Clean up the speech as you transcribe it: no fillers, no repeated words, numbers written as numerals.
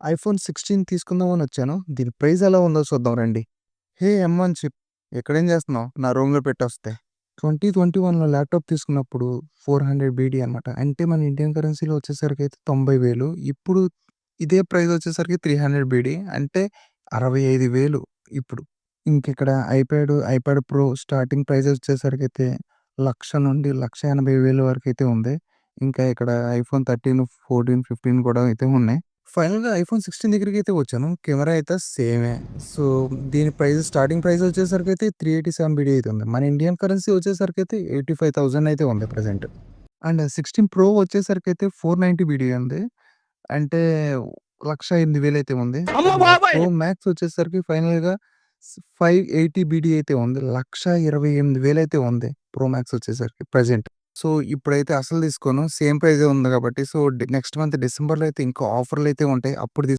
IPhone 16 తీసుకుందామని వచ్చాను. దీని ప్రైస్ ఎలా ఉందో చూద్దాం రండి. హే ఎమ్1 చిప్ ఎక్కడేం చేస్తున్నావు? నా రూమ్‌లో పెట్టొస్తే. 2021లో ల్యాప్‌టాప్ తీసుకున్నప్పుడు 400 బీడీ అనమాట. అంటే మన ఇండియన్ కరెన్సీలో వచ్చేసరికైతే 90,000. ఇప్పుడు ఇదే ప్రైస్ వచ్చేసరికి 300 బీడీ అంటే 65,000 ఇప్పుడు. ఇంకిక్కడ ఐప్యాడ్ ప్రో స్టార్టింగ్ ప్రైస్ వచ్చేసరికైతే 1,00,000 నుండి 1,80,000 వరకైతే ఉంది. ఇంకా ఇక్కడ ఐఫోన్ 13, 14, 15 కూడా అయితే ఉన్నాయి. ఫైనల్‌గా ఐఫోన్ 16 దగ్గరికైతే వచ్చాను. కెమెరా అయితే సేమే. సో, దీని ప్రైస్ స్టార్టింగ్ ప్రైస్ వచ్చేసరికైతే 387 బీడీ అయితే ఉంది. మన ఇండియన్ కరెన్సీ వచ్చేసరికైతే 85,000 అయితే ఉంది ప్రెజెంట్. అండ్ 16 ప్రో వచ్చేసరికైతే 490 బీడీ ఉంది. అంటే 1,08,000 అయితే ఉంది. ప్రో మ్యాక్స్ వచ్చేసరికి ఫైనల్‌గా 580 బీడీ అయితే ఉంది. 1,28,000 అయితే ఉంది. ప్రో మ్యాక్స్ వచ్చేసరికి ప్రెజెంట్. సో, ఇప్పుడైతే అసలు తీసుకోను. సేమ్ ప్రైజే ఉంది కాబట్టి సో, నెక్స్ట్ మంత్ డిసెంబర్‌లో అయితే ఇంకా ఆఫర్‌లయితే ఉంటాయి. అప్పుడు